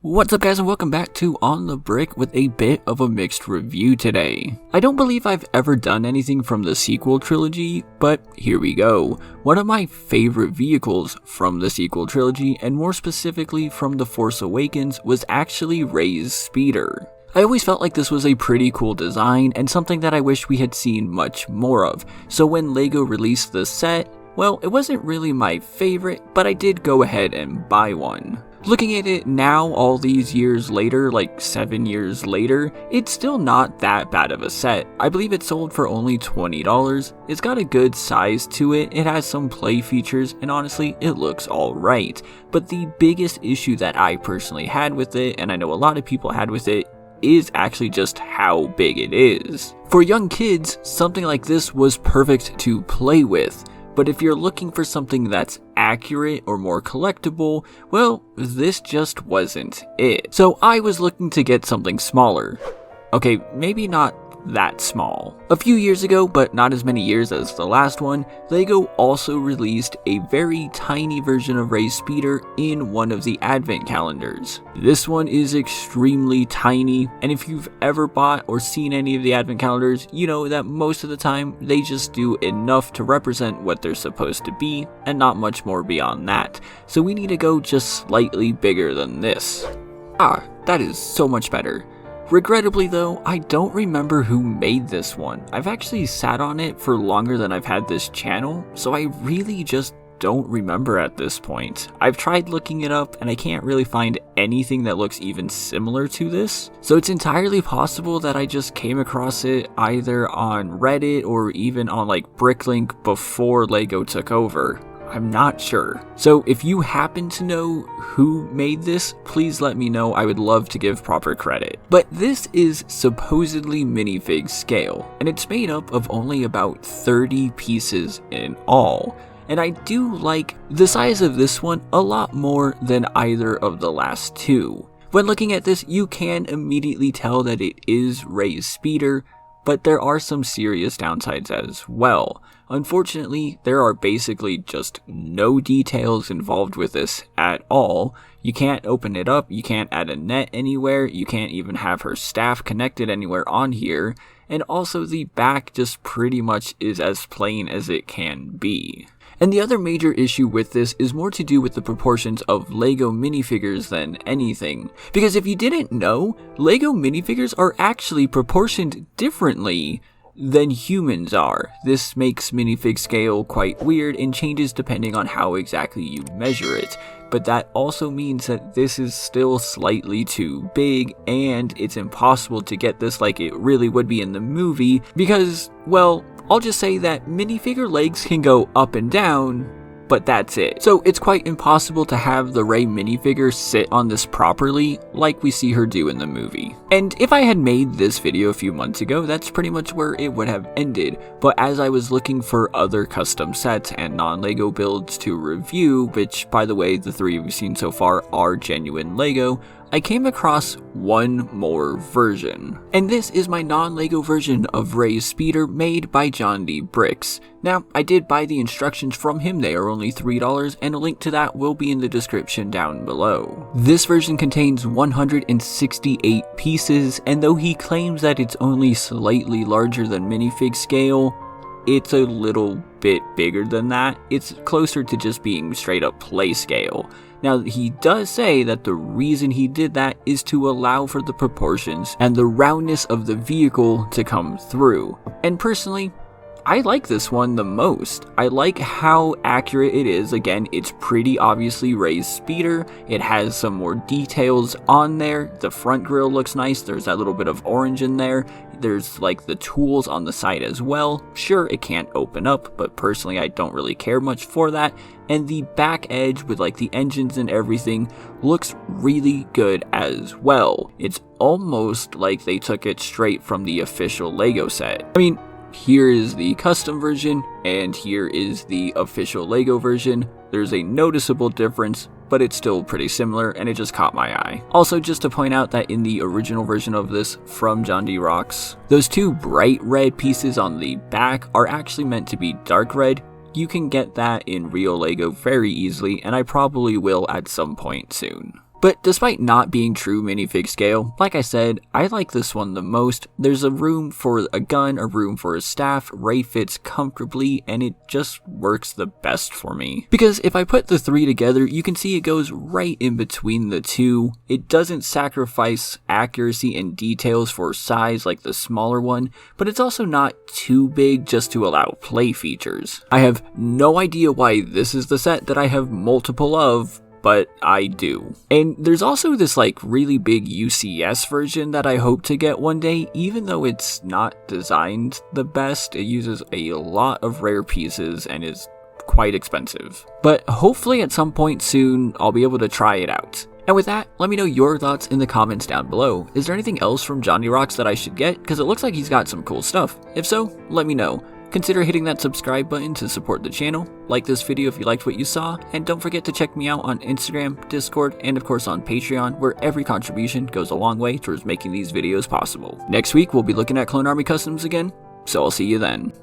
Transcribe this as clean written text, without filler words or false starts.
What's up guys, and welcome back to On the Brick with a bit of a mixed review today. I don't believe I've ever done anything from the sequel trilogy, but here we go. One of my favorite vehicles from the sequel trilogy, and more specifically from The Force Awakens, was actually REY's speeder. I always felt like this was a pretty cool design and something that I wish we had seen much more of, so when LEGO released the set, well, it wasn't really my favorite, but I did go ahead and buy one. Looking at it now, all these years later, like 7 years later, it's still not that bad of a set. I believe it sold for only $20. It's got a good size to it, it has some play features, and honestly, it looks alright. But the biggest issue that I personally had with it, and I know a lot of people had with it, is actually just how big it is. For young kids, something like this was perfect to play with. But if you're looking for something that's accurate or more collectible, well, this just wasn't it. So I was looking to get something smaller. Okay, maybe not that small. A few years ago, but not as many years as the last one, LEGO also released a very tiny version of REY's speeder in one of the advent calendars. This one is extremely tiny, and if you've ever bought or seen any of the advent calendars, you know that most of the time they just do enough to represent what they're supposed to be, and not much more beyond that. So we need to go just slightly bigger than this. Ah, that is so much better. Regrettably though, I don't remember who made this one. I've actually sat on it for longer than I've had this channel, so I really just don't remember at this point. I've tried looking it up and I can't really find anything that looks even similar to this. So it's entirely possible that I just came across it either on Reddit or even on like Bricklink before LEGO took over. I'm not sure. So if you happen to know who made this, please let me know. I would love to give proper credit. But this is supposedly minifig scale, and it's made up of only about 30 pieces in all. And I do like the size of this one a lot more than either of the last two. When looking at this, you can immediately tell that it is REY's speeder, but there are some serious downsides as well. Unfortunately, there are basically just no details involved with this at all. You can't open it up, you can't add a net anywhere, you can't even have her staff connected anywhere on here, and also the back just pretty much is as plain as it can be. And the other major issue with this is more to do with the proportions of LEGO minifigures than anything. Because if you didn't know, LEGO minifigures are actually proportioned differently than humans are. This makes minifig scale quite weird and changes depending on how exactly you measure it. But that also means that this is still slightly too big, and it's impossible to get this like it really would be in the movie because, well, I'll just say that minifigure legs can go up and down, but that's it. So it's quite impossible to have the REY minifigure sit on this properly like we see her do in the movie. And if I had made this video a few months ago, that's pretty much where it would have ended. But as I was looking for other custom sets and non-LEGO builds to review, which by the way, the three we've seen so far are genuine LEGO, I came across one more version. And this is my non-LEGO version of REY's speeder made by John D. Bricks. Now, I did buy the instructions from him, they are only $3, and a link to that will be in the description down below. This version contains 168 pieces, and though he claims that it's only slightly larger than minifig scale, it's a little bit bigger than that. It's closer to just being straight up play scale. Now, he does say that the reason he did that is to allow for the proportions and the roundness of the vehicle to come through. And personally, I like this one the most. I like how accurate it is. Again, it's pretty obviously REY's speeder. It has some more details on there. The front grille looks nice. There's that little bit of orange in there. There's like the tools on the side as well. Sure, it can't open up, but personally I don't really care much for that. And the back edge with like the engines and everything looks really good as well. It's almost like they took it straight from the official LEGO set. I mean, here is the custom version, and here is the official LEGO version. There's a noticeable difference, but it's still pretty similar, and it just caught my eye. Also, just to point out that in the original version of this from John D. Rocks, those two bright red pieces on the back are actually meant to be dark red. You can get that in real LEGO very easily, and I probably will at some point soon. But despite not being true minifig scale, like I said, I like this one the most. There's a room for a gun, a room for a staff, REY fits comfortably, and it just works the best for me. Because if I put the three together, you can see it goes right in between the two. It doesn't sacrifice accuracy and details for size like the smaller one, but it's also not too big just to allow play features. I have no idea why this is the set that I have multiple of, but I do. And there's also this like really big UCS version that I hope to get one day, even though it's not designed the best. It uses a lot of rare pieces and is quite expensive. But hopefully at some point soon, I'll be able to try it out. And with that, let me know your thoughts in the comments down below. Is there anything else from Johnny Rocks that I should get? Because it looks like he's got some cool stuff. If so, let me know. Consider hitting that subscribe button to support the channel, like this video if you liked what you saw, and don't forget to check me out on Instagram, Discord, and of course on Patreon, where every contribution goes a long way towards making these videos possible. Next week, we'll be looking at Clone Army Customs again, so I'll see you then.